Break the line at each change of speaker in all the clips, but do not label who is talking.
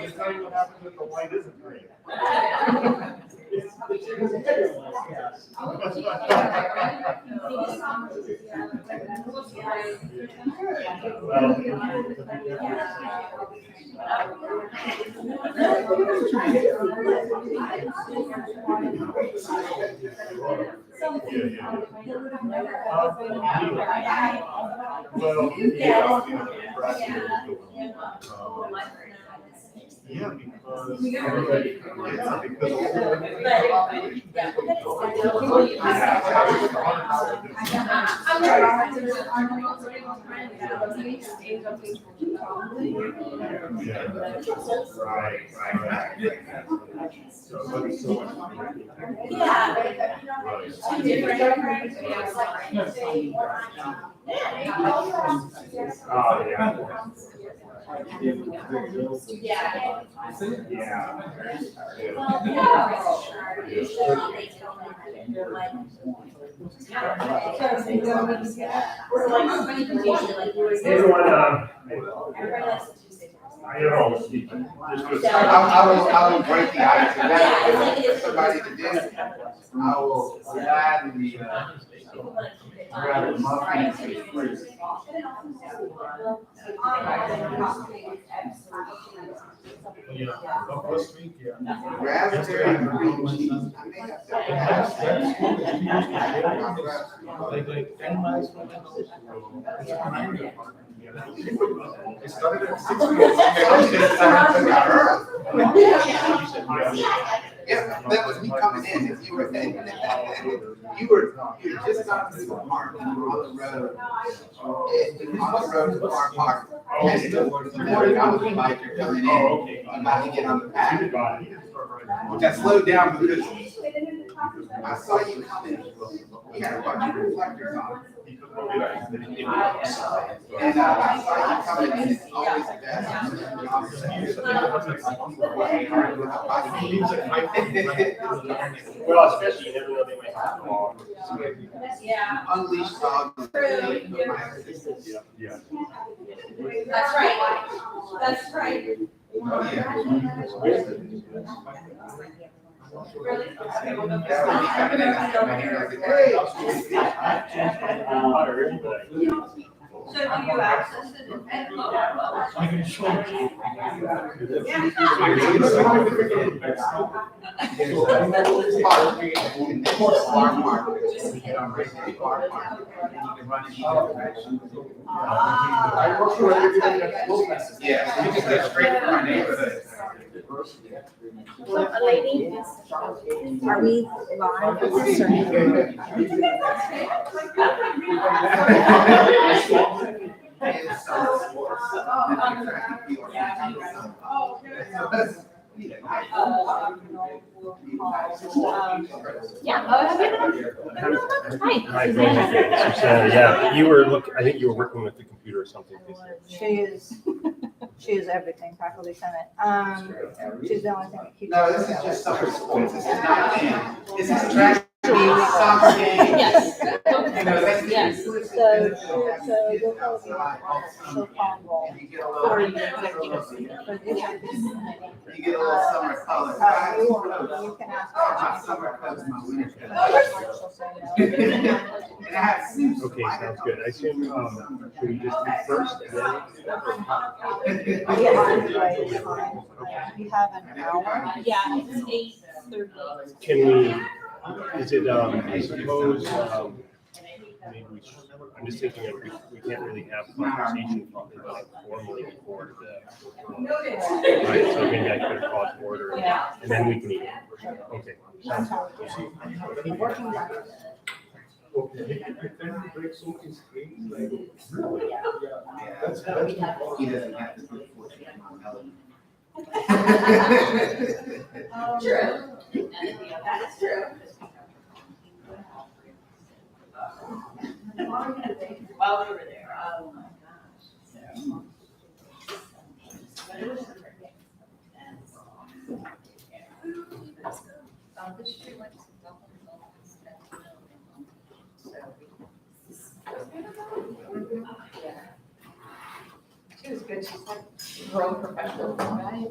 just tell you what happens if the light isn't green. Yeah,
I will break the ice. If that's somebody to do, I will gladly grab a muffin and some fruit. Raspberry and cream cheese. I may have
like 10 miles from my house. It started at 6
Yeah, that was me coming in. If you were you were just not to the park. You were on the road. On the road to Park Park. And in the morning, I was a biker coming in. I'm about to get on the path. Which I slowed down because I saw you coming. You had a bunch of reflectors on. And I saw you coming in. It's always the best.
Well, especially you never know they might have a dog.
Yeah. Unleashed dogs.
Yeah.
That's right. That's right. Really? So do you access it at
I can show you.
Yeah, you can get straight from my neighborhood.
A lady, are we live with this
Hi, Susanna. Yeah, you were I think you were working with the computer or something.
She is everything, faculty senate. She's the only thing that keeps.
No, this is just summer sports. This is not game. This is track meet, soccer game.
Yes.
You know, that's
Yes. So you'll probably she'll call roll for the executive committee.
You get a little summer color.
You can ask her.
My summer coats, my winter coats.
She'll say no.
And I have suits.
Okay, sounds good. I assume, should we just do first?
Yeah, fine. You have an hour.
Yeah, it's 8:30.
Can we, is it, I suppose, maybe we should, I'm just thinking that we can't really have conversation formally before the, right, so maybe I could call it to order and then we can eat. Okay. Sounds good.
Okay.
He doesn't have to put 14 on element.
True. That's true. While we were there, oh my gosh. This year went to double results. So. Yeah. She was good. She's like grown professional, right?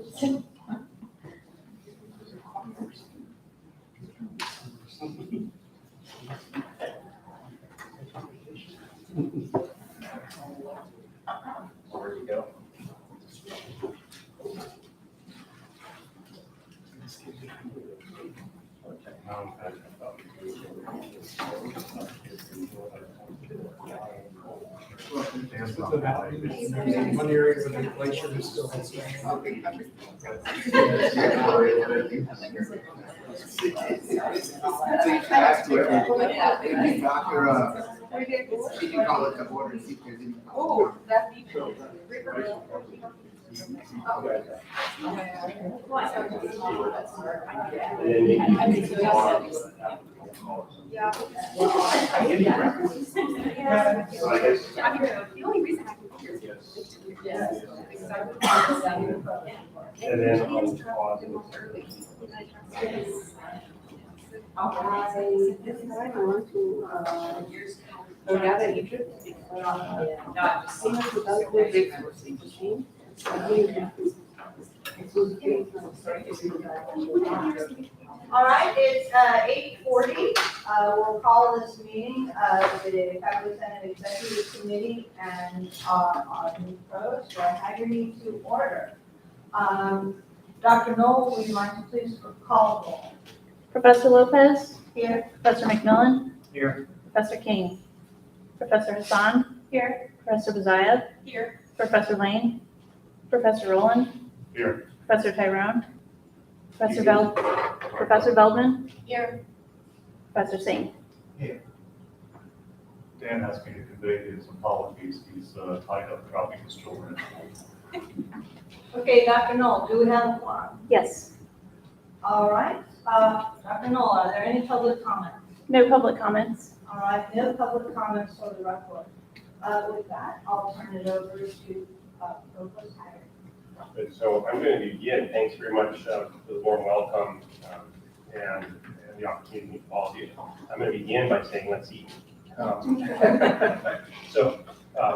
Where you go?
One area with inflation is still.
Dr. She can call it the board and see if there's any.
Oh, that'd be true.
And then maybe.
Yeah.
So I guess.
The only reason I can hear
Yes.
Yes.
And then
This time I want to, go down to Egypt. Seen it without the resources machine.
All right, it's 8:40. We'll call this meeting of the Faculty Senate Executive Committee and our new Provost, Haggerty, to order. Dr. Knoll, would you like to please call the roll?
Professor Lopez,
Here.
Professor McMillan,
Here.
Professor King, Professor Hassan,
Here.
Professor Baziah,
Here.
Professor Lane, Professor Rowland,
Here.
Professor Tyrone, Professor Feldman,
Here.
Professor Singh.
Dan asked me to convey his apologies. He's tied up dropping his children.
Okay, Dr. Knoll, do we have a quorum?
Yes,
All right, Dr. Knoll, are there any public comments?
no public comments.
All right, no public comments for the record. With that, I'll turn it over to Provost Haggerty.
And so I'm going to begin. Thanks very much for the warm welcome and the opportunity to meet all of you. I'm going to begin by saying, let's eat. So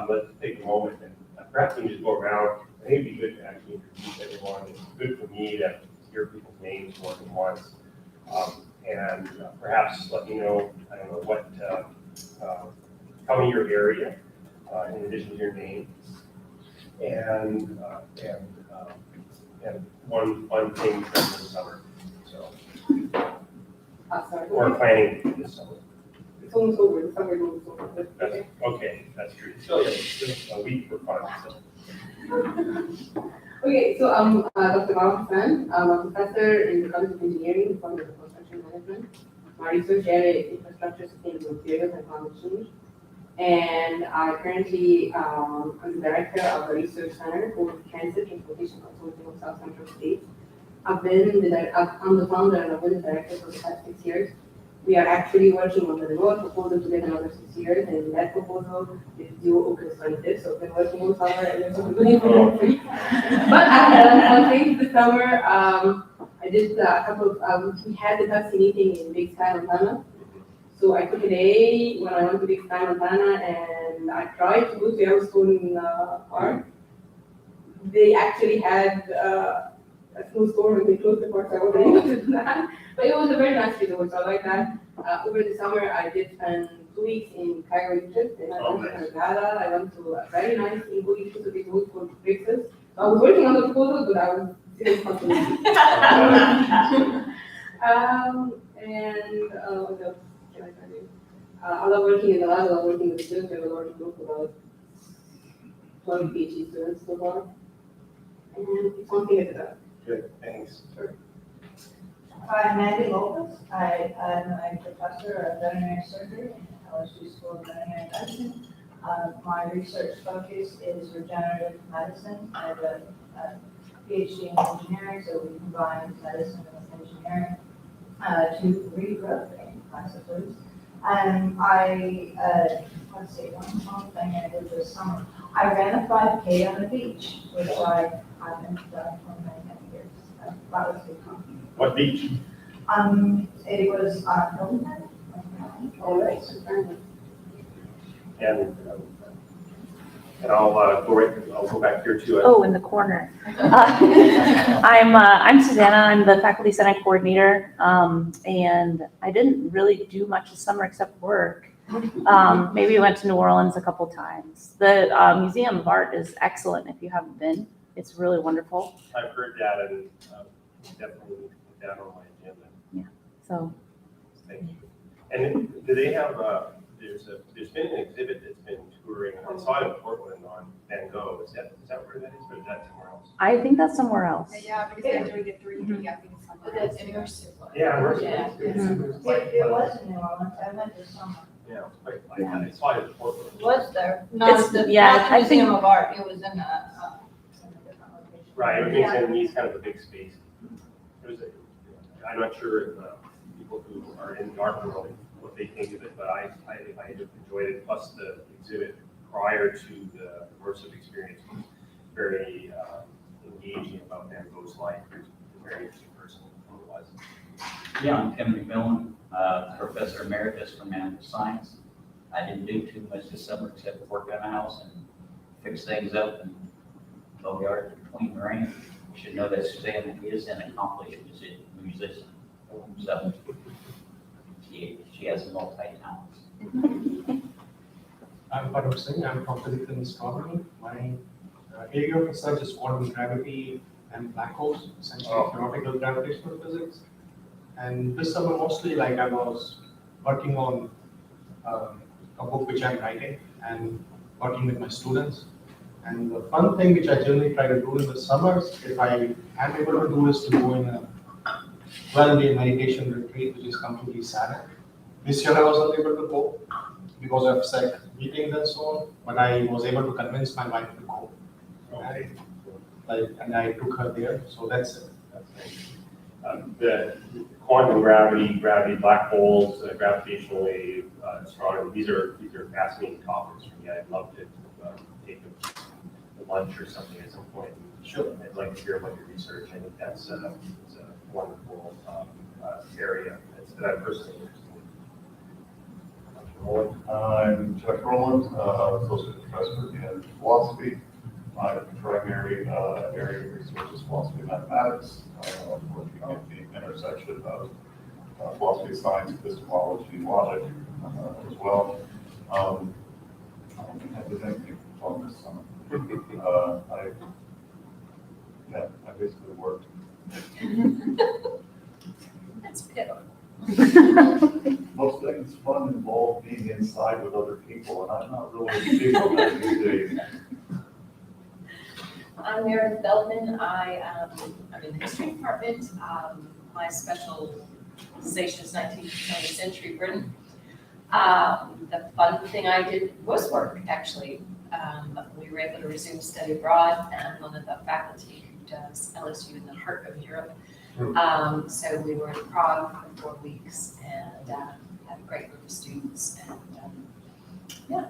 let's take a moment and perhaps we can just go around. I think it'd be good to actually introduce everyone. It's good for me to hear people's names more than once. And perhaps let me know, I don't know what, tell me your area in addition to your name. And one fun thing from this summer, so, or planning this summer.
It's almost over, the summer is almost over, but
That's, okay, that's true. So, a week for fun, so.
Okay, so I'm Dr. Mao Hassan. I'm a professor in the College of Engineering, Department of Construction Management. My research area is infrastructure, sustainable materials, and climate change. And I currently am the director of the Research Center for Transit Transportation Authority of South Central States. I'm the founder and I've been the director for the past 6 years. We are actually working on the renewal proposal to get another 6 years, and that proposal is due August 25th. So I've been working all summer and there's some really free. But I had one thing this summer. I did a couple of, we had the taxi meeting in Big Sky, Montana. So I took a day when I went to Big Sky, Montana, and I tried to go to Yellowstone Park. They actually had a snowstorm and they closed the park, so I wasn't able to do that. But it was a very nice resort, so I like that. Over the summer, I did spend 2 weeks in Cairo, Egypt, and I went to Hurghada. I went to a very nice Igbo Egypt to be good for breakfast. So I was working on the proposal, but I was still continuing. What else can I tell you? I love working in the lab, I love working with the students. We have a large group, about 12 PhD students so far. And it's one thing at a time.
Good, thanks.
Sure.
I'm Mandy Lopez. I'm a professor of veterinary surgery in LSU School of Veterinary Medicine. My research focus is regenerative medicine. I have a PhD in engineering, so we combine medicine with engineering to regrow I suppose. Let's see, one thing I did this summer. I ran a 5K on the beach, which I haven't done for many years. That was good fun.
What beach?
It was October.
All right.
And I'll go back here too.
Oh, in the corner. I'm Susanna. I'm the Faculty Senate Coordinator, and I didn't really do much this summer except work. Maybe I went to New Orleans a couple times. The Museum of Art is excellent if you haven't been. It's really wonderful.
I've heard that and definitely put that on my agenda.
So
Thank you. And then, do they have, there's been an exhibit that's been touring, I saw it in Portland on Van Gogh, is that where that is, or is that somewhere else?
I think that's somewhere else.
Yeah, because they're doing it 3D, I think it's somewhere else.
Yeah,
Yeah.
It was in New Orleans, I went this summer.
Yeah, it's quite, I saw it in Portland.
Was there?
It's- yeah, I think-
Museum of Art, it was in a different location.
Right, it makes sense, he's kind of a big space. I'm not sure if people who are in the art world, what they think of it, but I enjoyed it, plus the exhibit prior to the immersive experience was very engaging about Van Gogh's life. He was a very interesting person who he was.
Yeah, I'm Tim McMillan, Professor Emeritus for Management Science. I didn't do too much this summer except work on the house and fix things up and mow the yard between the rain. You should know that Susanna is an accomplished musician. So she has multi-talents.
I'm Parag Singh, I'm from physics and astronomy. My area of research is quantum gravity and black holes, essentially theoretical gravitational physics. And this summer mostly I was working on a book which I'm writing and working with my students. And the fun thing which I generally try to do in the summers, if I am able to do, is to go in a 12-day meditation retreat, which is completely silent. This year I wasn't able to go because of SEC meetings and so on, but I was able to convince my wife to go. And I took her there, so that's it.
The quantum gravity, black holes, gravitational wave, astronomy, these are fascinating topics for me. I'd love to take a lunch or something at some point.
Sure.
I'd like to hear about your research. I think that's a wonderful area that I'm personally interested in.
I'm Chuck Rowland, Associate Professor in Philosophy. My primary area of research is philosophy and mathematics, working at the intersection of philosophy, science, epistemology, and logic as well. I did anything on this summer. I basically worked.
That's pitiful.
Most things fun involve being inside with other people, and I'm not really big on that these days.
I'm Meredith Feldman. I'm in the history department. My specialization is 19th, 20th century Britain. The fun thing I did was work, actually. We were able to resume study abroad, and one of the faculty who does LSU in the heart of Europe. So we were in Prague for 4 weeks and had a great group of students. And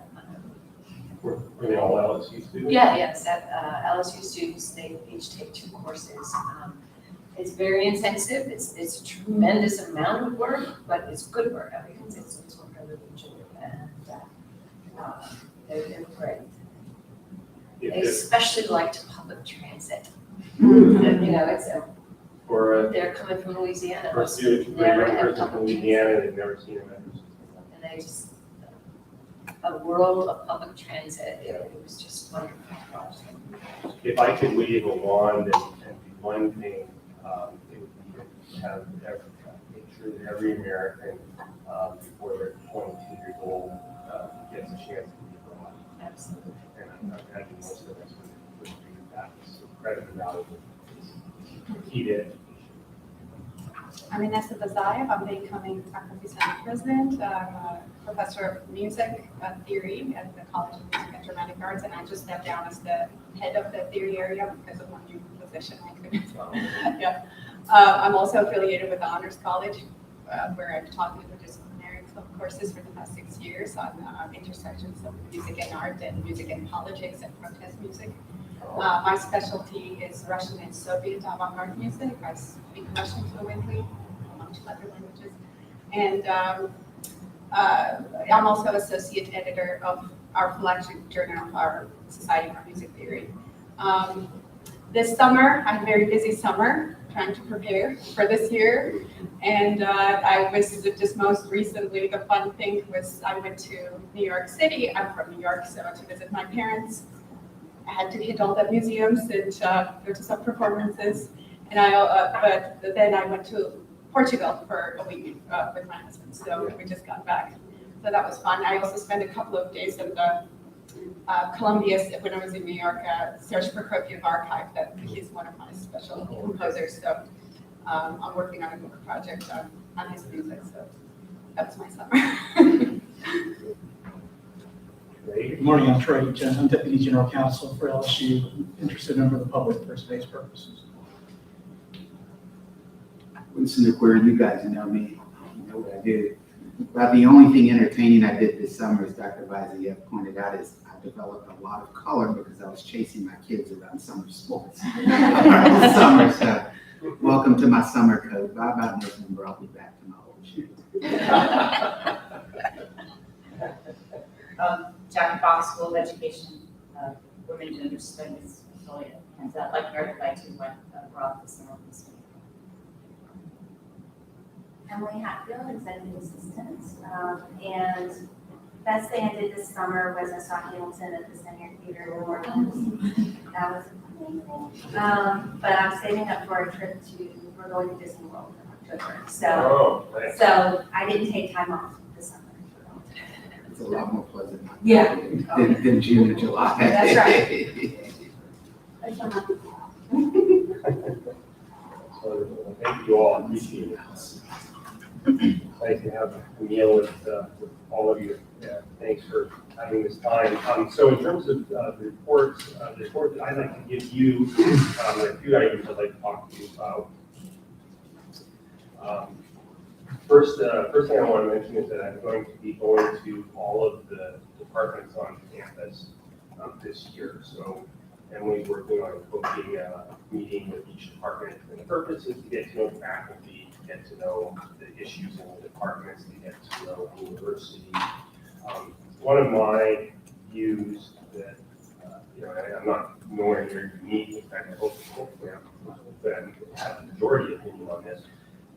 Were they all LSU students?
yes, LSU students, they each take 2 courses. It's very intensive. It's a tremendous amount of work, but it's good work. I mean, it's work I really enjoy, and they're great. They especially liked public transit. And, they're coming from Louisiana.
For a student, for a young person from Louisiana, they've never seen a metro system.
And they just, a world of public transit, it was just wonderful to watch them.
If I could wave a wand and do one thing, it would be to have make sure that every American, before they're 22 years old, gets a chance to be abroad.
Absolutely.
And I imagine most of us would agree with that. It's incredibly valuable. It's key to education.
I'm Inessa Bazayev. I'm the incoming faculty senate president. I'm a professor of music theory at the College of Music and Dramatic Arts, and I just stepped down as the head of the theory area because of my new position. Yeah. I'm also affiliated with the Honors College, where I've taught interdisciplinary courses for the past 6 years on intersections of music and art and music and politics and protest music. My specialty is Russian and Soviet avant-garde music. I speak Russian fluently. to other languages. And I'm also associate editor of our flagship journal of our Society for Music Theory. This summer, I had a very busy summer trying to prepare for this year. And I was just most recently, the fun thing was I went to New York City. I'm from New York, so to visit my parents. I had to hit all the museums and go to some performances. And but then I went to Portugal for a week with my husband. So we just got back. So that was fun. I also spent a couple of days in the Columbia, when I was in New York, Serge Prokofiev archive. That he's one of my special composers. So I'm working on a book project on his music. So that was my summer.
Good morning, I'm Troy Chen. I'm Deputy General Counsel for LSU, interested member of the public for space purposes.
Winston McQuarrie, you guys know me, you know what I do. About the only thing entertaining I did this summer, as Dr. Viziev pointed out, is I developed a lot of color because I was chasing my kids around summer sports. This summer, so welcome to my summer coat. By about November, I'll be back to my old shoes.
Jackie Fox, School of Education, Women Gender Studies affiliate, and like everybody to what brought this on this week.
Emily Hatfield, Executive Assistant, and best thing I did this summer was I saw Hamilton at the Center Theater in New Orleans. That was amazing. But I'm saving up for a trip we're going to Disney World in October. So I didn't take time off this summer.
It's a lot more pleasant
Yeah.
than June and July.
That's right.
So thank you all, appreciate it. Nice to have a meal with all of you. Yeah, thanks for having this time. So in terms of the report that I'd like to give you, a few items I'd like to talk to you about. First thing I want to mention is that I'm going to be going to all of the departments on campus this year. So Emily's working on booking a meeting with each department, and the purpose is to get to know the faculty, to get to know the issues in the departments, to get to know the university. One of my views that, I'm not nowhere near unique, in fact, I hopefully I have the majority opinion on this,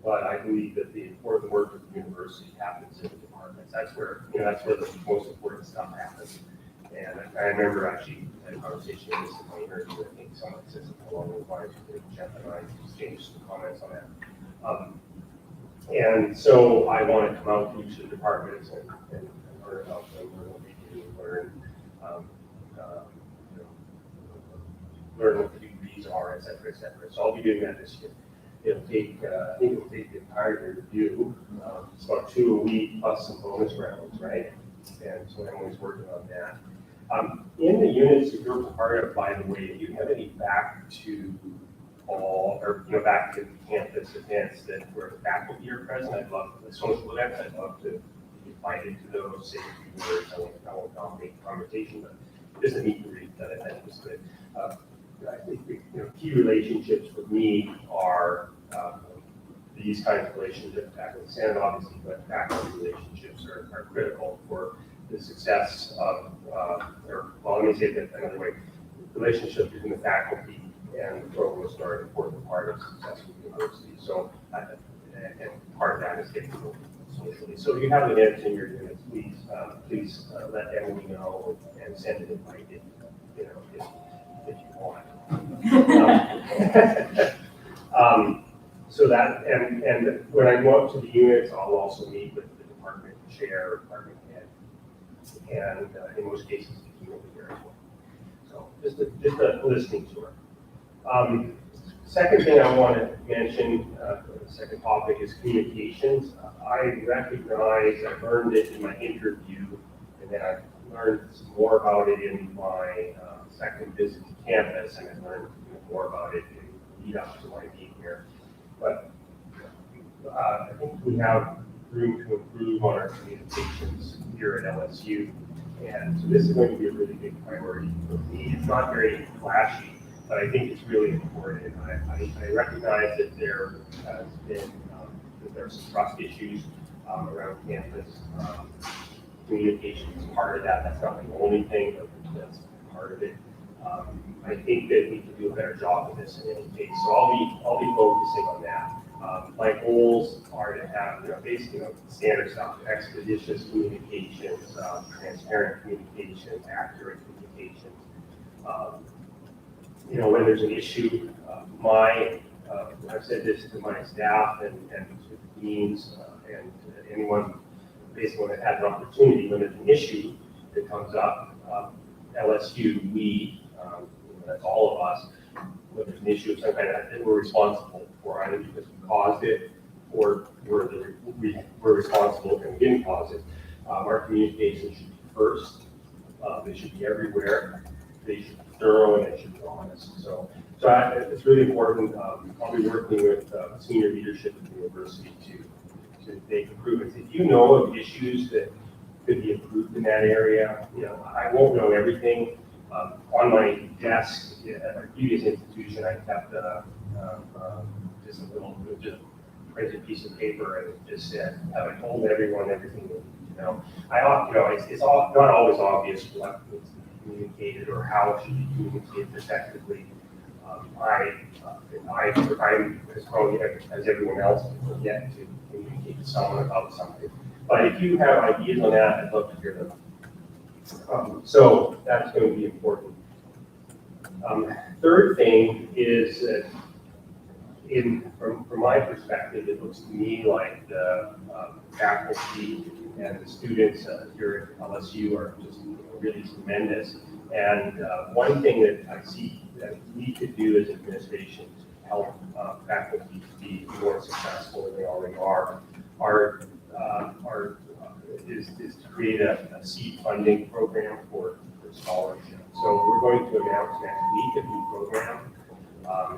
but I believe that the important work of the university happens in the departments. That's where the most important stuff happens. And I remember actually had a conversation with this in my interview. I think someone said something along those lines. Jeff and I exchanged some comments on that. And so I want to come out to each of the departments and learn about them, learn what they do, learn what the degrees are, et cetera, et cetera. So I'll be doing that this year. It'll take, I think it'll take the entire review. It's about 2 a week plus some bonus rounds, right? And so Emily's working on that. In the units that you're part of, by the way, if you have any back to campus events that where the faculty are present, I'd love the social events. I'd love to be invited to those. Say a few words. I won't dominate the conversation, but just a meet and greet that I think was good. I think key relationships for me are these kinds of relationships, faculty and Senate obviously, but faculty relationships are critical for the success of, let me say it another way, relationships between the faculty and the provost are an important part of success of the university. So, and part of that is getting to know people socially. So if you have events in your units, please let Emily know and send an invite if you want. So that, and when I go up to the units, I'll also meet with the department chair, department head, and in most cases, the key over here as well. So just a listening tour. Second thing I want to mention, the second topic is communications. I recognize, I learned it in my interview, and then I learned some more about it in my second visit to campus, and I learned more about it in the lead up to my being here. But I think we have room to improve on our communications here at LSU. And so this is going to be a really big priority for me. It's not very flashy, but I think it's really important. I recognize that there has been there's some trust issues around campus. Communication is part of that. That's not the only thing, but that's part of it. I think that we can do a better job of this in any case. So I'll be focusing on that. My goals are to have, basically, standard stuff, expeditious communications, transparent communications, accurate communications. When there's an issue, I've said this to my staff and to the deans and anyone, basically, when they've had an opportunity, when there's an issue that comes up, LSU, that's all of us, when there's an issue of some kind that we're responsible for, either because we caused it or we're responsible and we didn't cause it. Our communication should be first. They should be everywhere. They should be thorough and they should be honest. So it's really important. I'll be working with senior leadership at the university to make improvements. If you know of issues that could be improved in that area, I won't know everything. On my desk at my previous institution, I kept just a little, just printed piece of paper, and it just said, "Have I told everyone everything they need to know?" It's not always obvious what needs to be communicated or how it should be communicated effectively. I'm as probably as everyone else forget to communicate to someone about something. But if you have ideas on that, I'd love to hear them. So that's going to be important. Third thing is that from my perspective, it looks to me like the faculty and the students here at LSU are just really tremendous. And one thing that I see that we could do as administration to help faculty to be more successful than they already are is to create a seed funding program for scholarship. So we're going to announce next week a new program.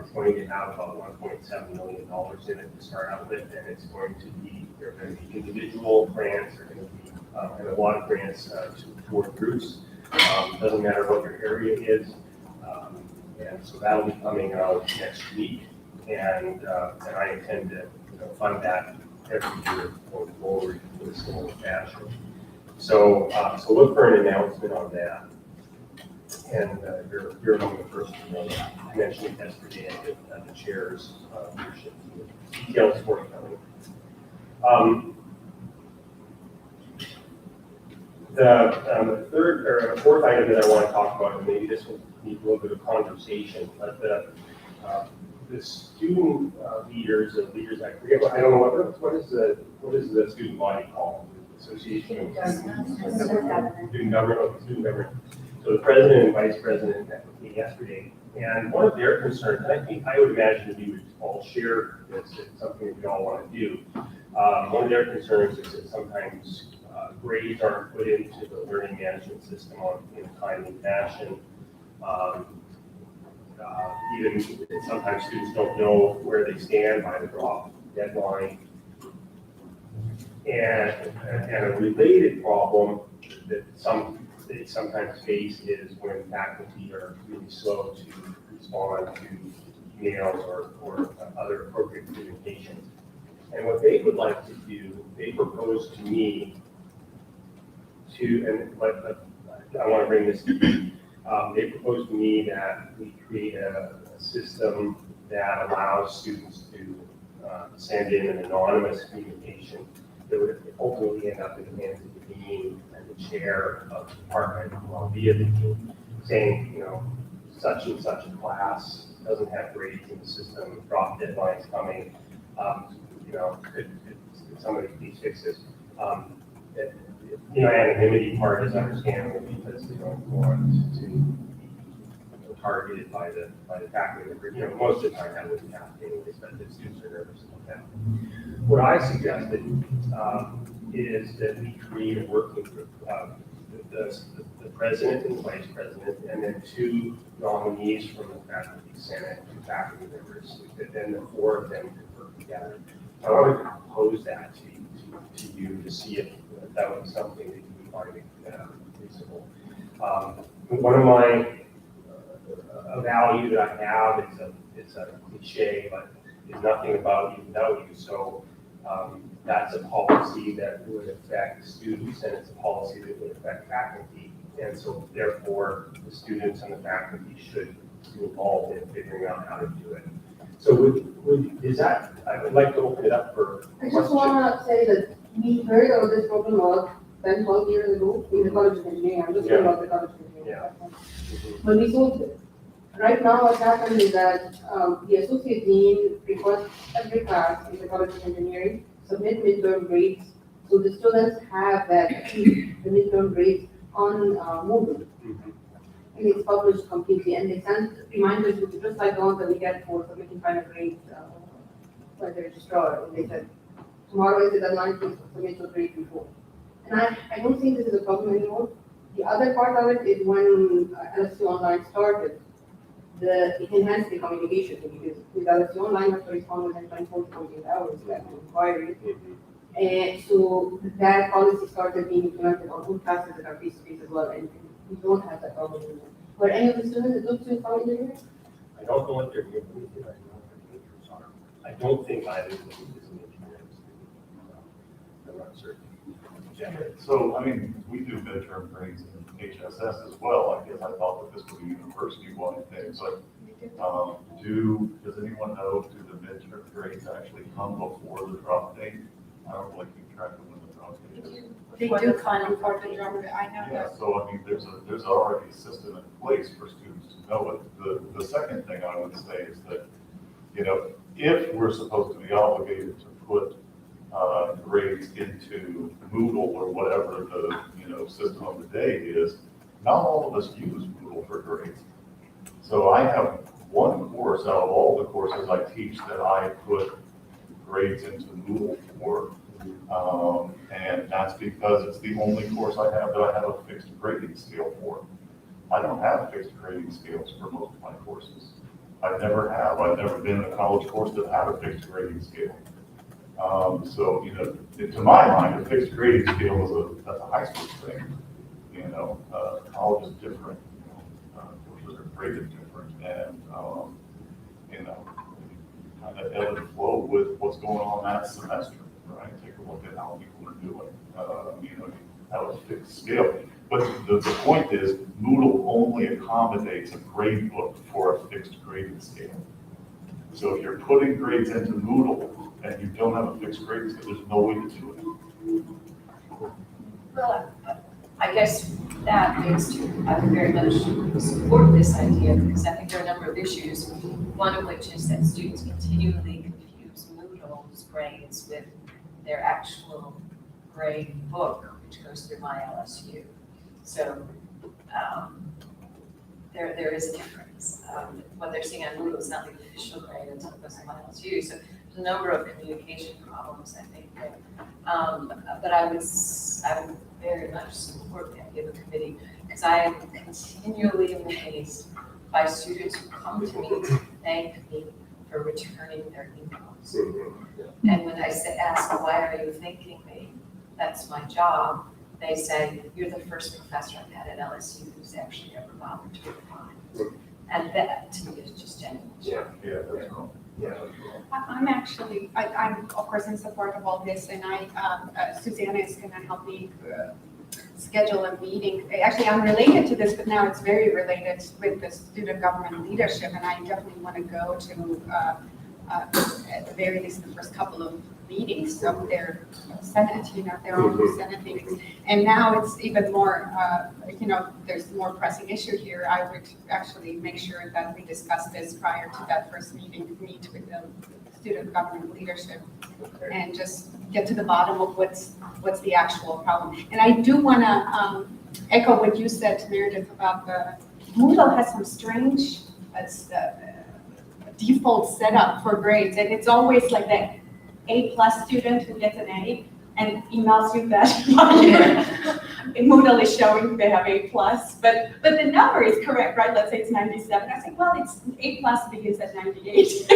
It's going to have about $1.7 million in it to start out with, and it's going to be, there are going to be individual grants, there are going to be and a lot of grants toward groups. Doesn't matter what your area is. And so that'll be coming out next week. And I intend to fund that every year going forward in a similar fashion. So look for an announcement on that. And you're among the first to know that. I mentioned it yesterday at the chair's leadership team. Details forthcoming. The third or fourth item that I want to talk about, and maybe this will need a little bit of conversation, but the student leaders, I forget I don't know what is the student body called? Association of Student Government. So the president and vice president met with me yesterday, and one of their concerns, and I think I would imagine that we would all share this, it's something that we all want to do. One of their concerns is that sometimes grades aren't put into the learning management system in a timely fashion. Even sometimes students don't know where they stand by the drop deadline. And a related problem that they sometimes face is when faculty are really slow to respond to emails or other appropriate communications. And what they would like to do, they propose to me I want to bring this to you. They propose to me that we create a system that allows students to send in an anonymous communication that would ultimately end up in the hands of the dean and the chair of the department, via the dean, saying, such and such a class doesn't have grades in the system, drop deadlines coming, could somebody please fix this? Anonymity part is understandable because they don't want to be targeted by the faculty. Most of the time that wouldn't happen anyways, but the students are nervous about that. What I suggested is that we create a working group, the president and the vice president, and then two nominees from the faculty senate, two faculty members, and then the four of them could work together. I wanted to propose that to you to see if that was something that you would find reasonable. One of my a value that I have, it's a cliche, but it's nothing about you without you. So that's a policy that would affect students, and it's a policy that would affect faculty. And so therefore, the students and the faculty should be involved in figuring out how to do it. So is that, I would like to open it up for
I just
questions.
want to say that we heard of this problem about 10, 12 years ago in the College of Engineering. I'm just talking about the College of Engineering. When we sold it. Right now, what happened is that the associate dean requests every class in the College of Engineering submit midterm grades. So the students have that, the midterm grades on Moodle. And it's published completely, and they send reminders, just like the ones that we get for submitting final grades by the registrar. And they said, tomorrow is the deadline to submit your grade before. And I don't think this is a problem anymore. The other part of it is when LSU Online started, it enhanced the communication, because with LSU Online, you have to respond within 24 to 48 hours back to inquiry. And so that policy started being implemented on all classes that are face-to-face as well, and we don't have that problem anymore. Were any of the students that students from engineering?
I don't know what their majors are. I don't think either of them is an engineering student. I'm not certain.
So, I mean, we do midterm grades in HSS as well. I guess I thought that this was a university-wide thing. So, does anyone know, do the midterm grades actually come before the drop date? I don't really keep track of when the drop date is.
They do come before the drop date, I know
Yeah,
that.
so I mean, there's already a system in place for students to know it. The second thing I would say is that, if we're supposed to be obligated to put grades into Moodle or whatever the, system of the day is, not all of us use Moodle for grades. So I have one course out of all the courses I teach that I put grades into Moodle for. And that's because it's the only course I have that I have a fixed grading scale for. I don't have fixed grading scales for most of my courses. I never have. I've never been in a college course that had a fixed grading scale. So, to my mind, a fixed grading scale that's a high school thing. College is different. Courses are graded different, and kind of ebb and flow with what's going on that semester, right? Take a look at how people are doing. Have a fixed scale. But the point is, Moodle only accommodates a grade book for a fixed grading scale. So if you're putting grades into Moodle and you don't have a fixed grading scale, there's no way to do it.
Well, I guess that is to, I would very much support this idea, because I think there are a number of issues, one of which is that students continually confuse Moodle's grades with their actual grade book, which goes through my LSU. So there is a difference. What they're seeing on Moodle is not the official grade until it goes to my LSU. So there's a number of communication problems, I think. But I would very much support the idea of a committee, because I am continually amazed by students who come to me to thank me for returning their emails. And when I ask, why are you thanking me? That's my job. They say, you're the first professor I've had at LSU who's actually ever bothered to reply. And that, to me, is just genuine.
Yeah, that's wrong. Yeah.
I'm actually, I'm of course in support of all this, and Susanna is going to help me schedule a meeting. Actually, I'm related to this, but now it's very related with the student government leadership, and I definitely want to go to, at the very least, the first couple of meetings of their Senate, their own Senate meetings. And now it's even more, there's more pressing issue here. I would actually make sure that we discuss this prior to that first meeting, meet with the student government leadership, and just get to the bottom of what's the actual problem. And I do want to echo what you said, Meredith, about the Moodle has some strange default setup for grades, and it's always like that A+ student who gets an A and emails you that Moodle is showing they have A+, but the number is correct, right? Let's say it's 97. I say, well, it's A+ begins at 98.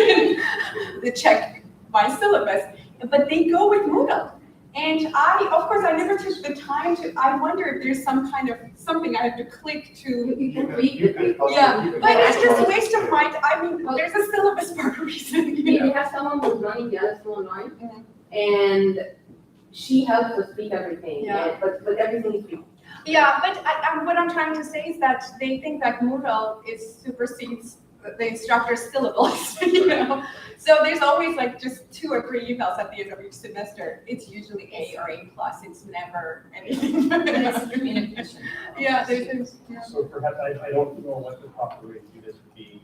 They check my syllabus, but they go with Moodle. And of course, I never took the time I wonder if there's some kind of something I have to click to. But it's just a waste of my time. I mean, there's a syllabus for a reason.
We have someone who's running the LSU Online, and she helps us speak everything,
Yeah.
but everything is free.
Yeah, but what I'm trying to say is that they think that Moodle supersedes the instructor's syllabus, you know? So there's always like just 2 or 3 evals at the end of each semester. It's usually A or A+. It's never anything.
It's communication.
Yeah, there's, yeah.
So perhaps, I don't know what the proper way to do this would be.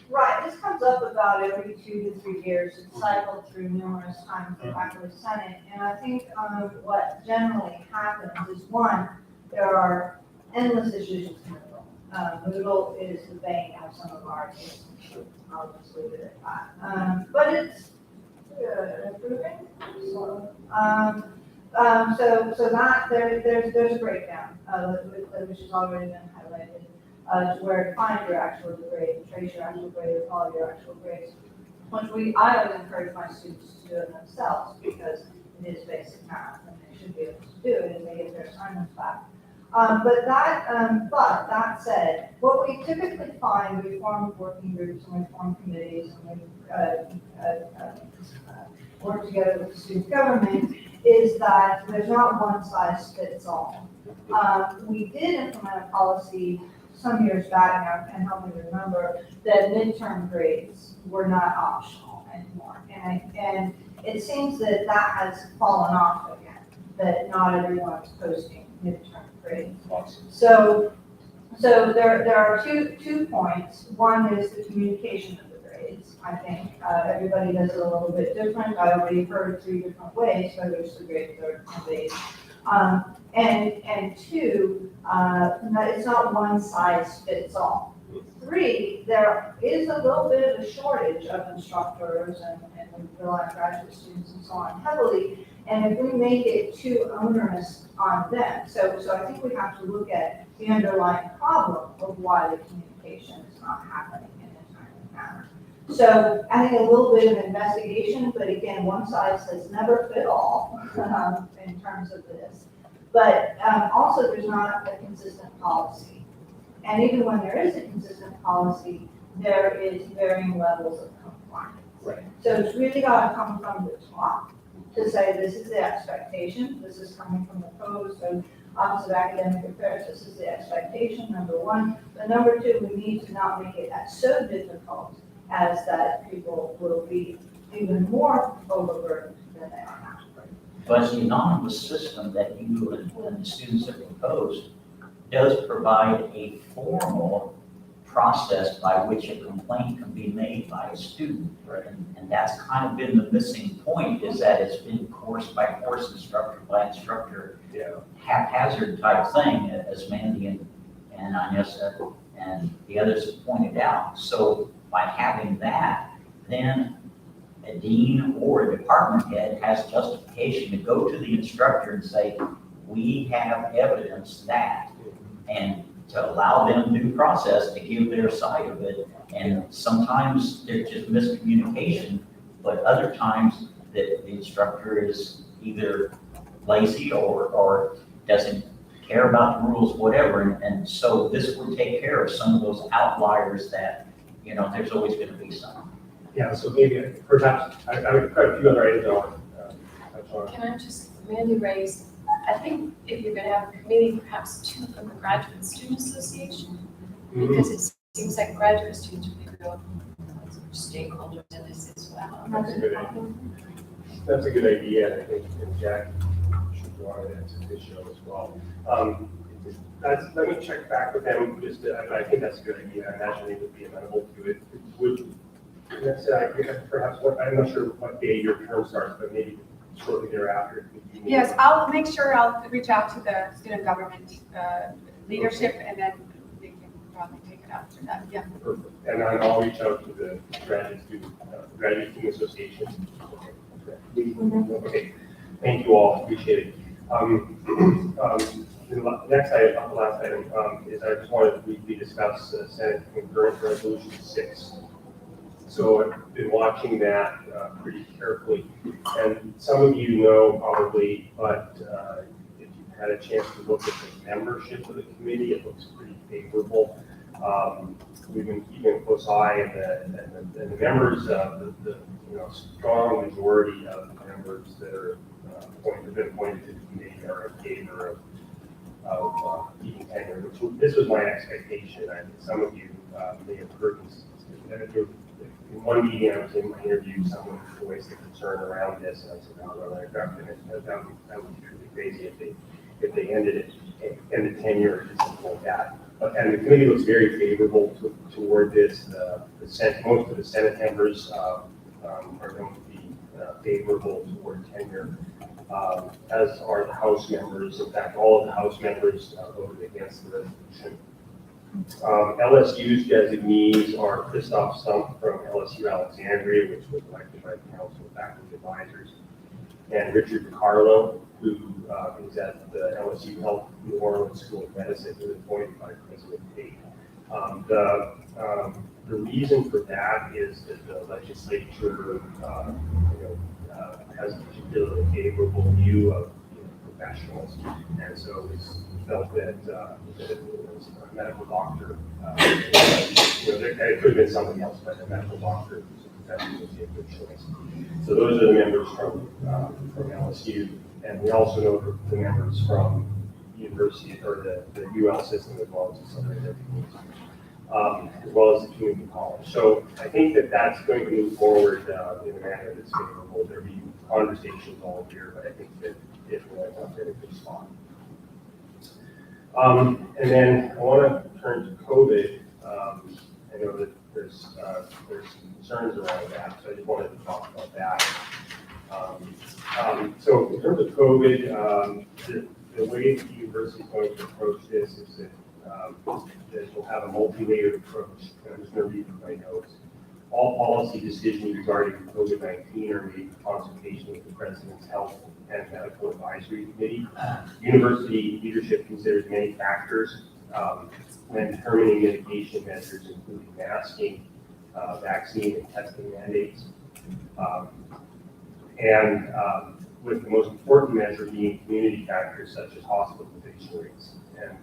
Right, this comes up about every 2 to 3 years. It's cycled through numerous times in the faculty senate. And I think what generally happens is, one, there are endless issues with Moodle. Moodle is the bane of some of our kids. I'll just leave it at that. But it's improving. So that there's a breakdown, which has already been highlighted, to where to find your actual grade, trace your actual grade, or follow your actual grades. Which I always encourage my students to do it themselves, because it is basic math and they should be able to do it if they get their assignments back. But that said, what we typically find, we form working groups and we form committees and we work together with the student government, is that there's not one size fits all. We did implement a policy some years back now, and help me remember, that midterm grades were not optional anymore. And it seems that has fallen off again, that not everyone's posting midterm grades. So there are two points. One is the communication of the grades. I think everybody does it a little bit different. I already heard 3 different ways by which the grades are conveyed. And 2, it's not one size fits all. 3, there is a little bit of a shortage of instructors, and we rely on graduate students and so on heavily. And if we make it too onerous on them, so I think we have to look at the underlying problem of why the communication is not happening in a timely manner. So I think a little bit of investigation, but again, one size has never fit all in terms of this. But also, there's not a consistent policy. And even when there is a consistent policy, there is varying levels of compliance.
Right.
So it's really got to come from the top to say, this is the expectation. This is coming from the Provost and Office of Academic Affairs. This is the expectation, number 1. But number 2, we need to not make it so difficult as that people will be even more overburdened than they are now.
But the anonymous system that you and the students have proposed does provide a formal process by which a complaint can be made by a student.
Right.
And that's kind of been the missing point, is that it's been course by course, instructor by instructor, haphazard type thing, as Mandy and Inessa and the others have pointed out. So by having that, then a dean or a department head has justification to go to the instructor and say, we have evidence that, and to allow them due process to give their side of it. And sometimes there's just miscommunication, but other times that the instructor is either lazy or doesn't care about the rules, whatever. And so this would take care of some of those outliers that, there's always going to be some.
Yeah, so maybe perhaps, I would quite a few other items on.
Can I just, Mandy raised, I think if you're gonna have a committee, perhaps 2 from the Graduate Student Association, because it seems like graduate students would be real stakeholders in this as well.
That's a good idea. That's a good idea, and I think Jack should draw that to this show as well. Let me check back with them, I think that's a good idea. I imagine they would be amenable to it. Perhaps I'm not sure what day your term starts, but maybe shortly thereafter.
Yes, I'll make sure I'll reach out to the student government leadership, and then they can probably take it after that, yeah.
Perfect. And then I'll reach out to the Graduate Student Association. Okay, thank you all, appreciate it. The next item, the last item, is I just wanted to briefly discuss Senate Concurrent Resolution 6. So I've been watching that pretty carefully, and some of you know probably, but if you've had a chance to look at the membership of the committee, it looks pretty favorable. We've been keeping a close eye, and the members, the strong majority of the members that are have been appointed to the committee are in favor of keeping tenure, which this was my expectation. I think some of you may have heard this. In one meeting, I was in my interview, someone voiced a concern around this, and I said, no, that would be truly crazy if they ended tenure or something like that. And the committee looks very favorable toward this. Most of the Senate members are going to be favorable toward tenure, as are the House members. In fact, all of the House members voted against the resolution. LSU's designees are Christoph Stump from LSU Alexandria, which was elected by the Council of Faculty Advisors, and Richard DiCarlo, who is at the LSU Health New Orleans School of Medicine, who was appointed by President Tate. The reason for that is that the legislature has a particularly favorable view of professionals, and so it's felt that it was a medical doctor. It could have been somebody else, but a medical doctor who's a professional would be a good choice. So those are the members from LSU, and we also know the members from university or the UL system as well as some of their communities, as well as the community college. So I think that that's going to move forward in a manner that's favorable. There'll be conversations all year, but I think that it will end up in a good spot. And then I want to turn to COVID. I know that there's some concerns around that, so I just wanted to talk about that. So in terms of COVID, the way the university is going to approach this is that we'll have a multi-layered approach. And I'm just going to read from my notes. All policy decisions regarding COVID-19 are made in consultation with the President's Health and Medical Advisory Committee. University leadership considers many factors when determining mitigation measures, including masking, vaccine and testing mandates, with the most important measure being community factors such as hospitalization rates. And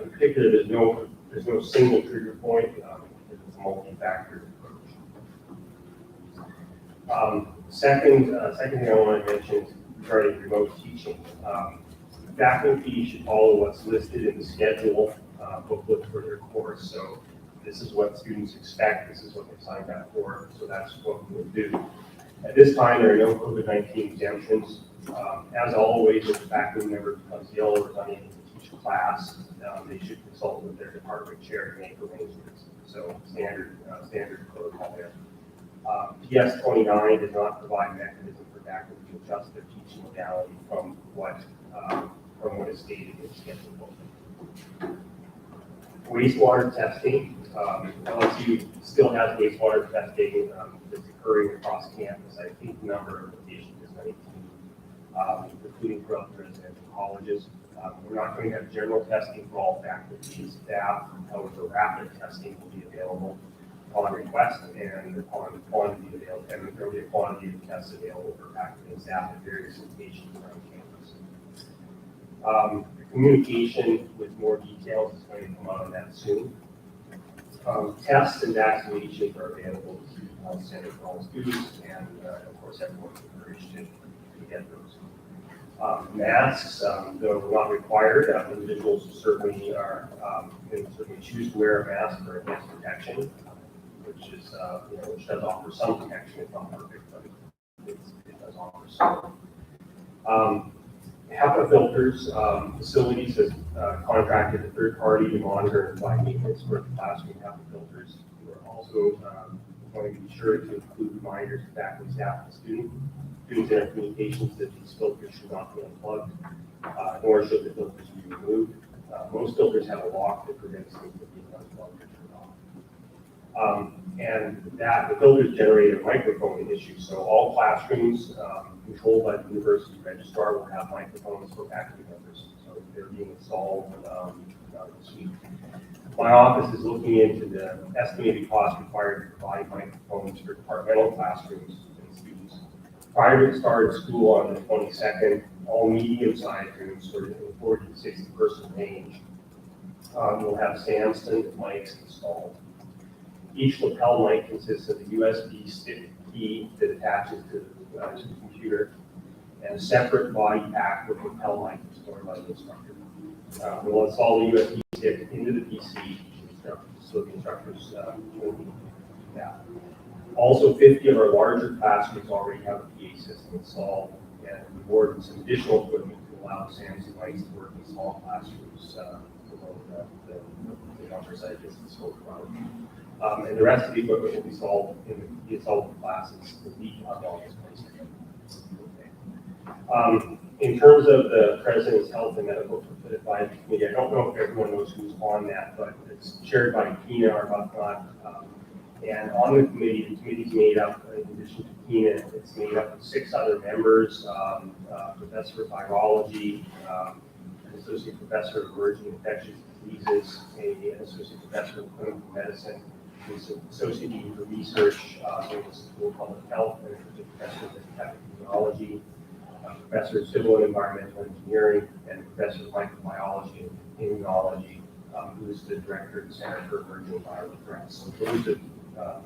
in particular, there's no single trigger point because it's a multi-factor approach. Second thing I want to mention is regarding remote teaching. Faculty should follow what's listed in the schedule booklet for their course. So this is what students expect. This is what they signed up for. So that's what we'll do. At this time, there are no COVID-19 exemptions. As always, if a faculty member becomes ill or is unable to teach a class, they should consult with their department chair to make arrangements. So standard protocol there. PS 29 does not provide a mechanism for faculty to adjust their teaching modality from what is stated in the schedule. Wastewater testing. LSU still has wastewater testing that's occurring across campus. I think the number of locations is 19, including throughout the residential colleges. We're not going to have general testing for all faculty and staff. However, rapid testing will be available upon request and upon quantity available, and there will be a quantity of tests available for faculty and staff at various locations around campus. Communication with more details is going to come out on that soon. Tests and vaccinations are available to the health center for all students, and of course, everyone's encouraged to get those. Masks, though not required, individuals certainly can certainly choose to wear a mask for enhanced protection, which does offer some protection. It's not perfect, but it does offer some. HEPA filters, facilities have contracted a third party to monitor and provide maintenance for the classroom HEPA filters. We're also going to be sure to include reminders to faculty, staff, and students in our communications that these filters should not be unplugged, nor should the filters be removed. Most filters have a lock that prevents them from being unplugged or turned off. And the filters generate a microphone issue, so all classrooms controlled by the university registrar will have microphones for faculty members. So they're being installed this week. My office is looking into the estimated cost required to provide microphones for departmental classrooms and students. Prior to the start of school on the 22nd, all medium-sized rooms, sort of in the 40 to 60 person range, will have Samson mics installed. Each lapel mic consists of a USB stick key that attaches to the computer and a separate body pack with lapel mic stored by the instructor. We'll install the USB stick into the PC so the instructors will be that. Also, 50 of our larger classrooms already have a PA system installed, and we ordered some additional equipment to allow the Samsung lights to work in small classrooms below the numbers I just spoke about. And the rest of the equipment will be installed in classes the week of August 22nd. In terms of the President's Health and Medical Advisory Committee, I don't know if everyone knows who's on that, but it's chaired by Tina Arbuthnot. And on the committee's made up, in addition to Tina, it's made up of 6 other members, Professor of Virology, an Associate Professor of Emerging Infectious Diseases, an Associate Professor of Clinical Medicine, an Associate Dean for Research in the School of Public Health, and a Professor of Epidemiology, Professor of Civil and Environmental Engineering, and Professor of Microbiology and Immunology, who is the Director of the Center for Emerging Viral Threats. So those are,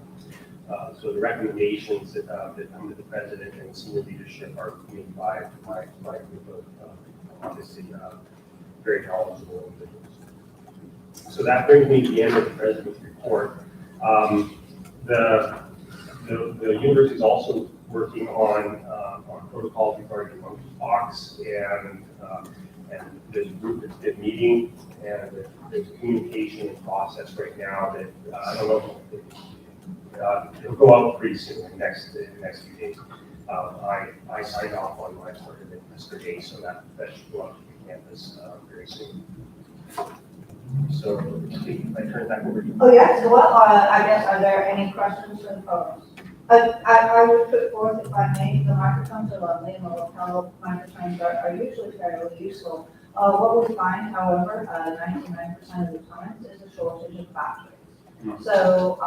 so the recommentions that come to the President and senior leadership are made by my group of obviously very knowledgeable individuals. So that brings me to the end of the President's report. The university is also working on protocols regarding monkeypox, and there's a group that's been meeting, and there's a communication process right now that I don't know if it'll go out pretty soon in the next few days. I signed off on my part of it yesterday, so that should go out to the campus very soon. So I turn it back over to you.
Oh, yes, well, I guess, are there any questions for the Provost? I would put forth, if I may, the microphones are lovely, and the lapel microphones are usually fairly useful. What we find, however, 99% of the time is a shortage of batteries. So,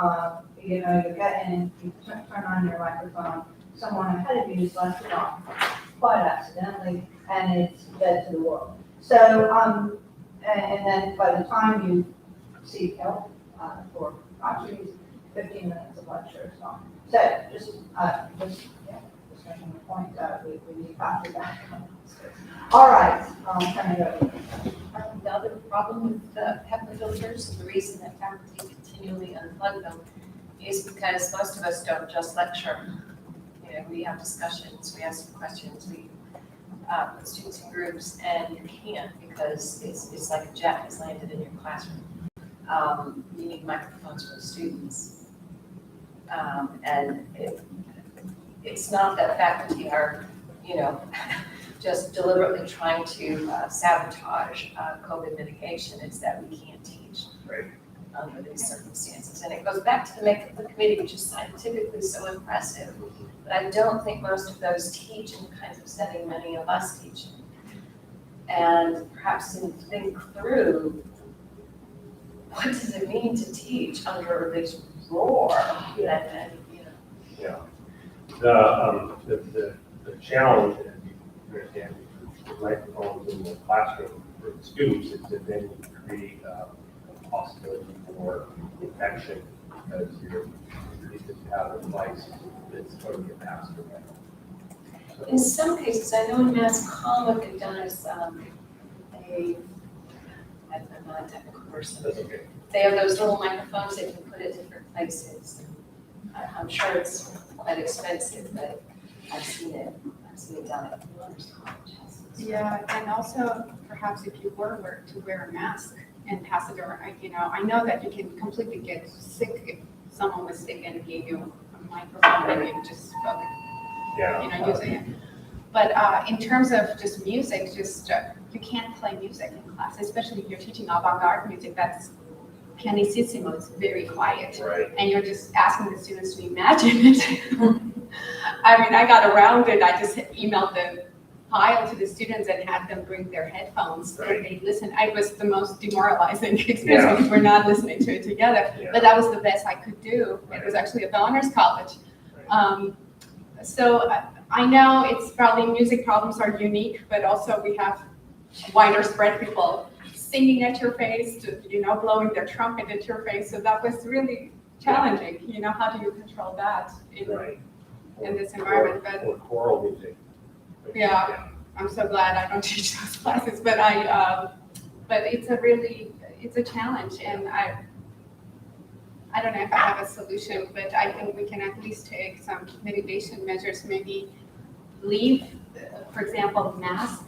you know, you get in, you turn on your microphone, someone ahead of you is left it on, quite accidentally, and it's dead to the world. So, and then by the time you seek help for batteries, 15 minutes of lecture is gone. So just making the point that we need battery backup. All right, turn it over.
The other problem with the HEPA filters, the reason that faculty continually unplug them is because most of us don't just lecture. You know, we have discussions, we ask questions, we put students in groups, and you can't because it's like a jet has landed in your classroom. You need microphones for the students. And it's not that faculty are, you know, just deliberately trying to sabotage COVID mitigation. It's that we can't teach under these circumstances. And it goes back to the makeup of the committee, which is scientifically so impressive. But I don't think most of those teach in the kinds of setting many of us teach in. And perhaps didn't think through what does it mean to teach under this roar, and you know.
Yeah. The challenge, as you understand, with microphones in the classroom for the students is that then you create a possibility for infection because you have a device that's going to get passed around. So,
In some cases, I know in Mass Comm, what they've done is I'm not a technical person.
that's okay.
They have those little microphones they can put at different places. I'm sure it's quite expensive, but I've seen it done at Learners College.
Yeah, and also perhaps if you were to wear a mask and pass it around, you know, I know that you can completely get sick if someone was sick and gave you a microphone and you just spoke, you know, using it. But in terms of just music, you can't play music in class, especially if you're teaching avant-garde music. That's pianissimo, it's very quiet, and you're just asking the students to imagine it. I mean, I got around it. I just emailed the file to the students and had them bring their headphones and they listen. It was the most demoralizing experience because we're not listening to it together. But that was the best I could do. It was actually at the Honors College. So I know it's probably music problems are unique, but also we have wider spread people singing at your face to, blowing their trumpet at your face. So that was really challenging. How do you control that in this environment? But
Or choral music.
yeah, I'm so glad I don't teach those classes, but but it's a challenge, and I don't know if I have a solution, but I think we can at least take some mitigation measures, maybe leave, for example, mask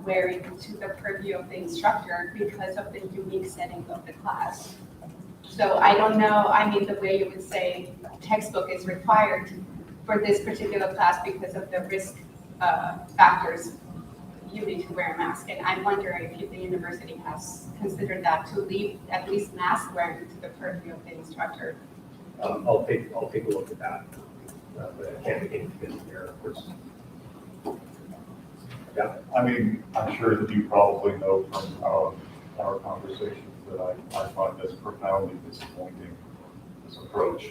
wearing to the purview of the instructor because of the unique setting of the class. So I don't know, the way you would say textbook is required for this particular class because of the risk factors, you need to wear a mask. And I'm wondering if the university has considered that, to leave at least mask wearing to the purview of the instructor.
I'll take a look at that. But I can't make any commitment here, of course. Yeah.
I mean, I'm sure that you probably know from our conversations that I find this profoundly disappointing, this approach.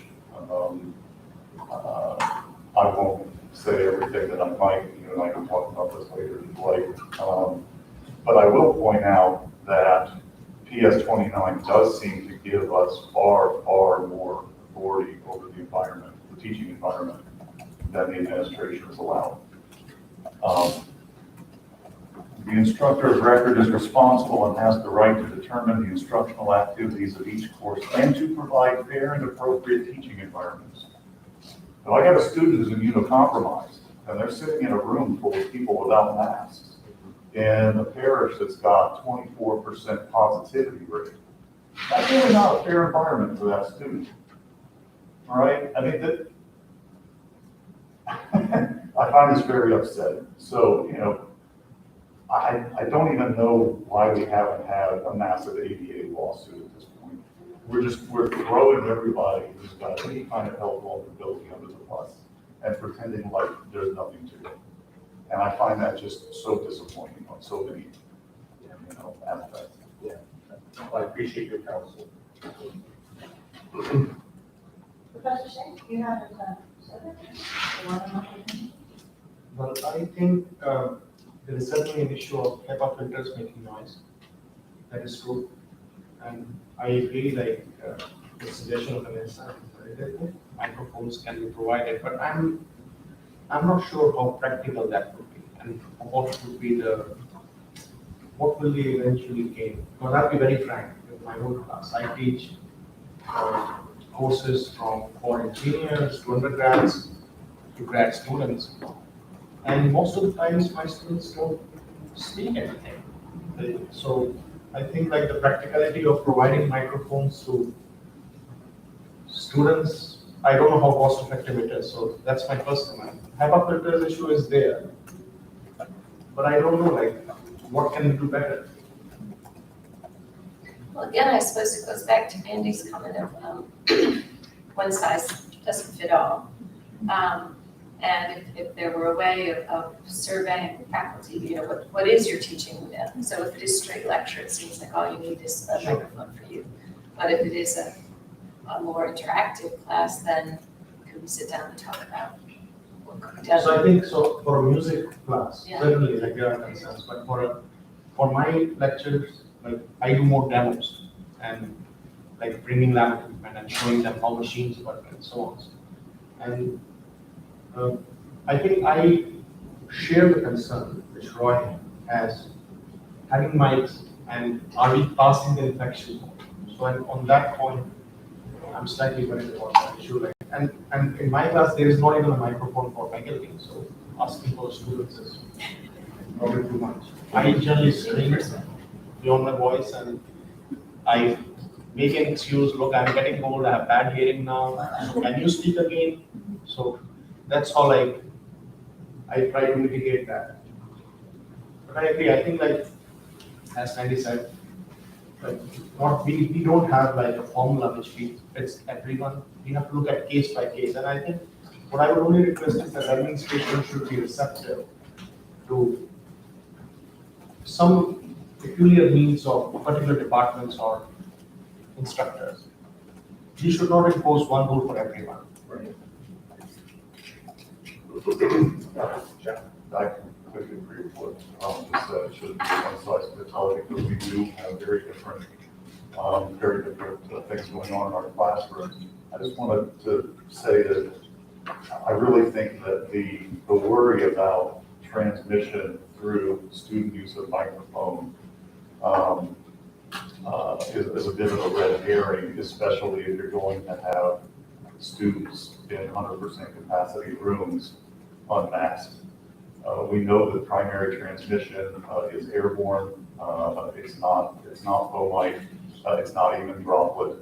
I won't say everything that I might, you and I can talk about this later if you like. But I will point out that PS 29 does seem to give us far, far more authority over the environment, the teaching environment, than the administration is allowed. The instructor of record is responsible and has the right to determine the instructional activities of each course and to provide fair and appropriate teaching environments. Now, I got a student who's immunocompromised, and they're sitting in a room full of people without masks in a parish that's got 24% positivity rate. That's really not a fair environment for that student. All right? I mean, I find this very upsetting. So, I don't even know why we haven't had a massive ADA lawsuit at this point. We're throwing everybody who's got any kind of health vulnerability under the bus and pretending like there's nothing to it. And I find that just so disappointing on so many, aspects.
Yeah. I appreciate your counsel.
Professor Shea, you have a
Well, I think there is certainly an issue of HEPA filters making noise. That is true. And I agree, the suggestion of Vanessa, microphones can be provided, but I'm not sure how practical that would be and what will we eventually gain. Because I'll be very frank with my own class. I teach courses for engineers to undergrads to grad students. And most of the times my students don't speak anything. So I think the practicality of providing microphones to students, I don't know how cost effective it is. So that's my first comment. HEPA filters issue is there. But I don't know what can we do better?
Well, again, I suppose it goes back to Andy's comment of one size doesn't fit all. And if there were a way of surveying faculty, what is your teaching within? So if it is straight lecture, it seems like all you need is a microphone for you. But if it is a more interactive class, then could we sit down and talk about what could be done?
So I think for a music class,
Yeah.
certainly there are concerns, but for my lectures, I do more demos and bringing lab equipment and showing them how machines work and so on. And I think I share the concern which Roy has, having mics and are we passing the infection? So on that point, I'm slightly worried about that issue. And in my class, there is not even a microphone for faculty, so asking for the students is probably too much. I generally scream beyond my voice and I make an excuse, look, I'm getting old, I have bad hearing now, so can you speak again? So that's how I try to mitigate that. But I agree, I think as Sandy said, we don't have a formula which fits everyone. We have to look at case by case. And I think what I would only request is that administration should be receptive to some peculiar needs of particular departments or instructors. We should not impose one rule for everyone.
Right.
I completely agree with what said, it shouldn't be one size fits all, because we do have very different things going on in our classrooms. I just wanted to say that I really think that the worry about transmission through student use of microphone is a bit of a red herring, especially if you're going to have students in 100% capacity rooms unmasked. We know that primary transmission is airborne. It's not fomite. It's not even droplet.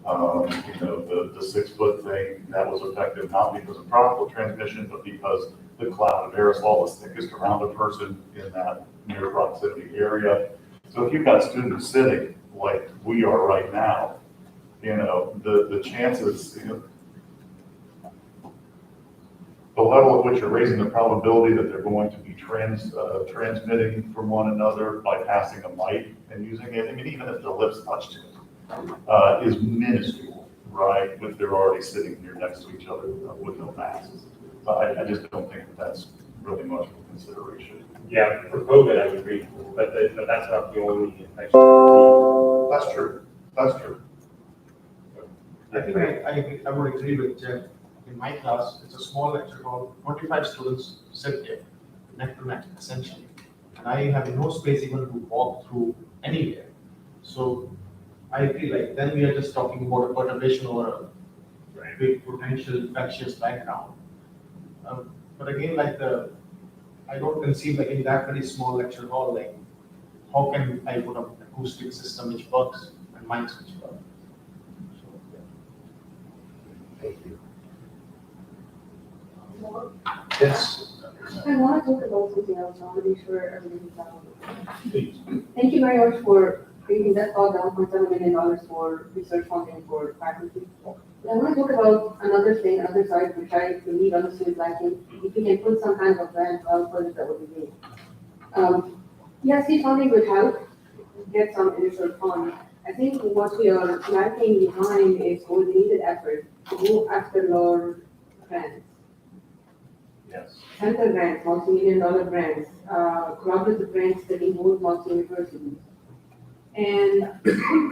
The 6 foot thing, that was effective not because of droplet transmission, but because the cloud of aerosol is thickest around a person in that near proximity area. So if you've got students sitting like we are right now, the chances, the level at which you're raising the probability that they're going to be transmitting from one another by passing a mic and using it, I mean, even if the lips touched it, is minuscule, right? If they're already sitting here next to each other with no masks. I just don't think that's really much of a consideration.
Yeah, for COVID, I would agree, but that's not the only infection.
That's true. That's true.
I think I would agree with Jeff. In my class, it's a small lecture hall, 25 students sit there, neck to neck, essentially. And I have no space even to walk through anywhere. So I feel like then we are just talking about a perturbation or a big potential infectious background. But again, I don't conceive like in that very small lecture hall, like how can I put up an acoustic system which works and mics which work? So, yeah.
Thank you.
Yes.
I want to talk about something else. I want to be sure everything is down.
Please.
Thank you very much for creating that thought, $1.7 million for research funding for faculty. But I want to talk about another thing, another side, which I believe other students lacking. If we can put some kind of grant on for it, that would be great. Yes, seed funding would help get some initial funds. I think what we are lacking behind is coordinated effort to go after large grants.
Yes.
Center grants, multi-million-dollar grants, collaborative grants that involve multi-universities. And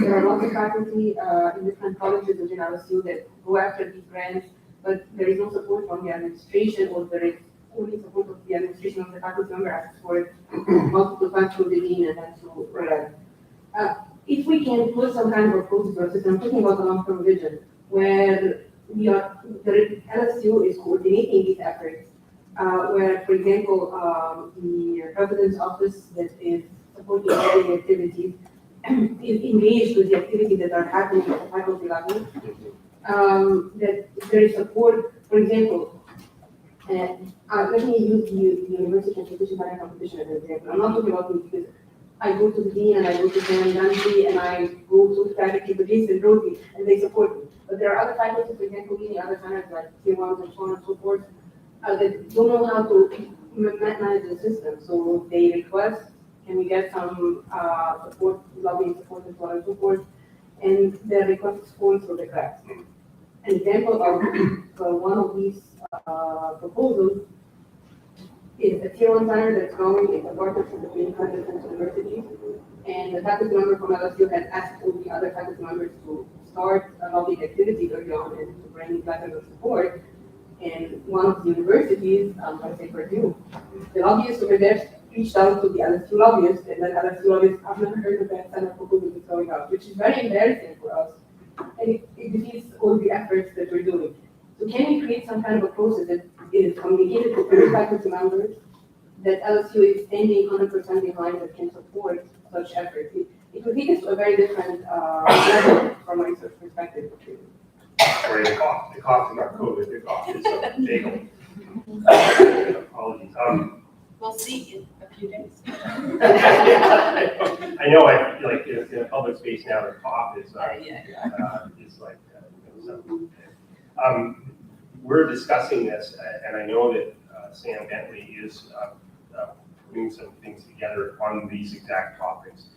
there are lots of faculty in different colleges within RSU that go after these grants, but there is no support from the administration, or there is only support of the administration of the faculty member asks for it multiple times through the dean and then through RED. If we can put some kind of a process or system, I'm talking about a long-term vision, where the LSU is coordinating these efforts, where, for example, the president's office that is supporting all the activities is engaged with the activities that are happening at the faculty level. That there is support, for example, let me use the University Transportation Planning Competition as an example. I'm not talking about me because I go to the dean and I go to Sam Dancy and I go to faculty to Jason Brody and they support me. But there are other faculty, for example, in the other centers like Tier 1 and so on and so forth, that don't know how to manage the system. So they request, can we get some support, lobbying support and so on and so forth, and their request falls through the cracks. An example of one of these proposals is a Tier 1 center that's growing in a partnership between different universities, and the faculty member from LSU has asked all the other faculty members to start a lobbying activity early on and to bring letters of support. And one of the universities, let's say Purdue, the lobbyists over there reached out to the LSU lobbyists, and then LSU lobbyists, I've never heard of that center proposal that's going out, which is very embarrassing for us. And it defeats all the efforts that we're doing. So can we create some kind of a process that is communicated to all faculty members that LSU is standing 100% behind that can support such efforts? It would take us to a very different level from a research perspective.
Sorry, the cough is not COVID, the cough is bagel. Apologies.
We'll see in a few days.
I know, I feel like in a public space now, the cough is like, we're discussing this, and I know that Sam Bentley is putting some things together on these exact topics.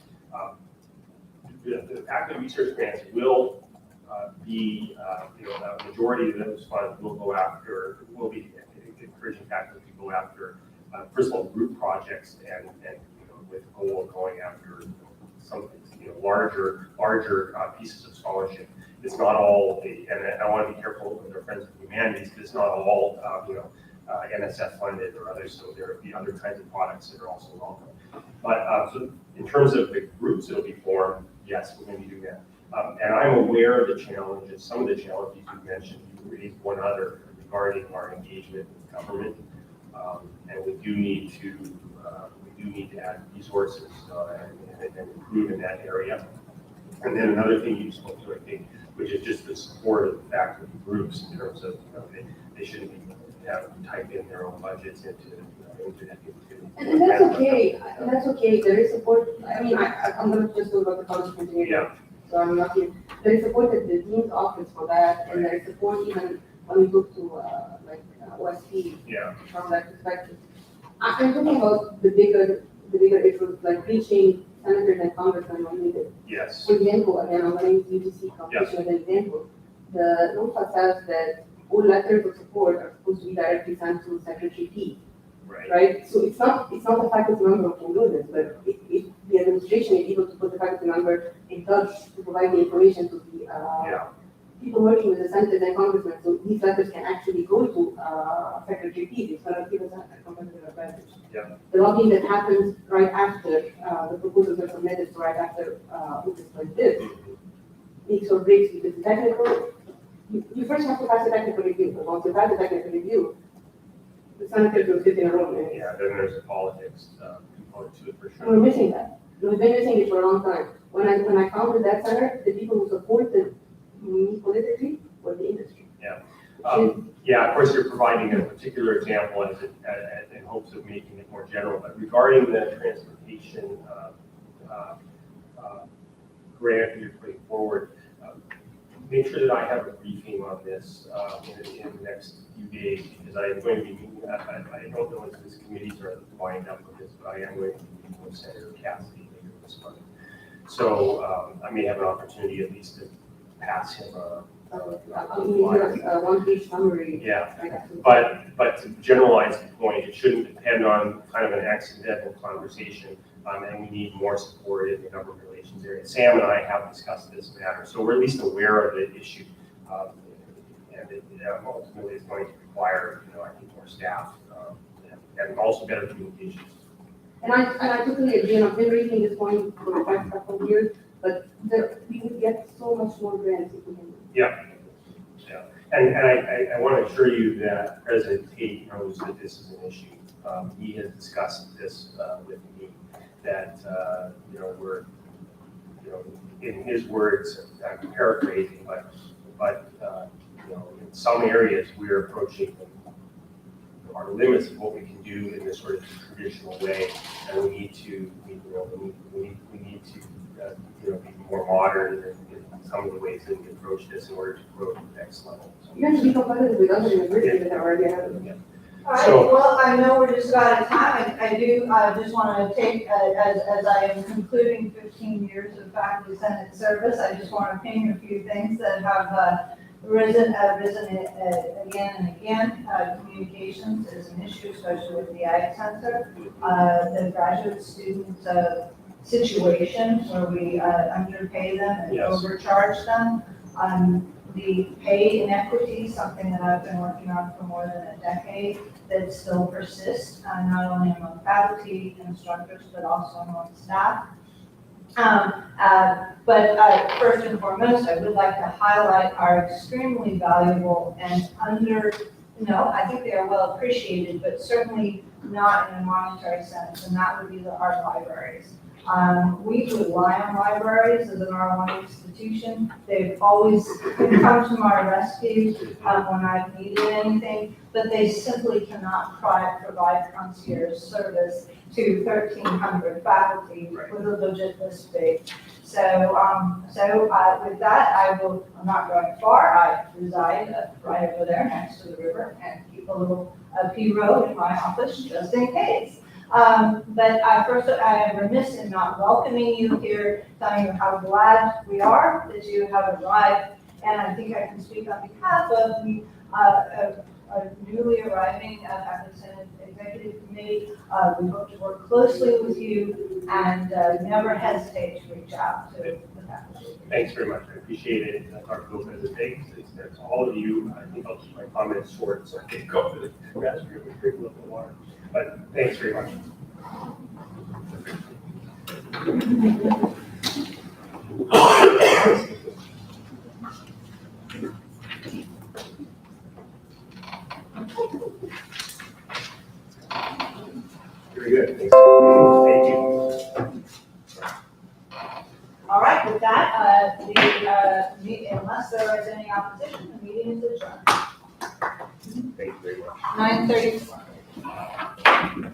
The faculty research grants will be, a majority of those funds will go after, will be encouraging faculty to go after, first of all, group projects and with the goal of going after some, larger pieces of scholarship. It's not all and I want to be careful with our friends with humanities, because it's not all, NSF funded or others, so there will be other kinds of products that are also welcome. But so in terms of the groups that will be formed, yes, we're going to be doing that. And I'm aware of the challenges, some of the challenges you mentioned. You raised one other regarding our engagement with government, and we do need to add resources and improve in that area. And then another thing you spoke to, I think, which is just the support of the faculty groups in terms of they shouldn't be type in their own budgets into.
And that's okay. That's okay. There is support. I mean, I'm going to just talk about the college of engineering.
Yeah.
So I'm not here. There is support at the dean's office for that, and there is support even when we look to OSP.
Yeah.
From that perspective. I'm talking about the bigger issues like reaching senators and congressmen when needed.
Yes.
For example, again, I'm going to use UTC competition as an example. The NOFA says that all letters of support are supposed to be directly sent to Secretary P. Right? So it's not the faculty member who can do this, but if the administration is able to put the faculty member in touch to provide the information to the people working with the senators and congressmen, so these letters can actually go to Secretary P. It's going to give us a competitive advantage.
Yeah.
The lobbying that happens right after the proposals are submitted, so right after August like this, makes or breaks, because the technical, you first have to pass the technical review, but once you pass the technical review, the senators will sit in a room.
Yeah, then there's a politics component to it for
And
sure.
we're missing that. We've been missing it for a long time. When I founded that center, the people who supported me politically were the industry.
Yeah. Of course, you're providing a particular example in hopes of making it more general, but regarding the transportation grant you're putting forward, make sure that I have a briefing on this in the next few days, because I am going to be meeting, I don't know if this committees are lined up with this, but I am going to be meeting with Senator Cassidy later this month. So I may have an opportunity at least to pass him
one-page summary.
Yeah, but to generalize the point, it shouldn't depend on kind of an accidental conversation, and we need more support in the government relations area. Sam and I have discussed this matter, so we're at least aware of the issue, and it ultimately is going to require, I think, more staff and also better communications.
And I totally agree, and I've been raising this point for the past couple of years, but we would get so much more grants if we can.
Yeah. And I want to assure you that President Tate knows that this is an issue. He has discussed this with me, that, we're, in his words, I'm paraphrasing, but in some areas we're approaching our limits of what we can do in this sort of traditional way, and we need to be more modern in some of the ways that we approach this in order to grow to the next level.
You have to be competitive with other universities that are already ahead of you.
All right, well, I know we're just about out of time, and I just want to take, as I am concluding 15 years of faculty senate service, I just want to ping a few things that have risen again and again. Communications is an issue, especially with the Ag Center. The graduate student situation where we underpay them and overcharge them. The pay inequity, something that I've been working on for more than a decade, that still persists, not only among faculty and instructors, but also among staff. But first and foremost, I would like to highlight our extremely valuable and I think they are well appreciated, but certainly not in a monetary sense, and that would be the art libraries. We rely on libraries as an R1 institution. They've always come to my rescue when I've needed anything, but they simply cannot provide concierge service to 1,300 faculty with a budget this big. So with that, I'm not going far. I reside right over there next to the river and keep a little P road in my office just in case. But first, I am remiss in not welcoming you here, telling you how glad we are that you have arrived. And I think I can speak on behalf of the newly arriving Faculty Senate Executive Committee. We hope to work closely with you And never hesitate to reach out to the faculty.
Thanks very much. I appreciate it. Dr. Lopez, it's all of you. I think I'll keep my comments short so I can go to the restroom and drink a little bit of water. But thanks very much. Very good. Thank you.
All right, with that, unless there is any opposition, the meeting is adjourned.
Thank you very much.
9:34.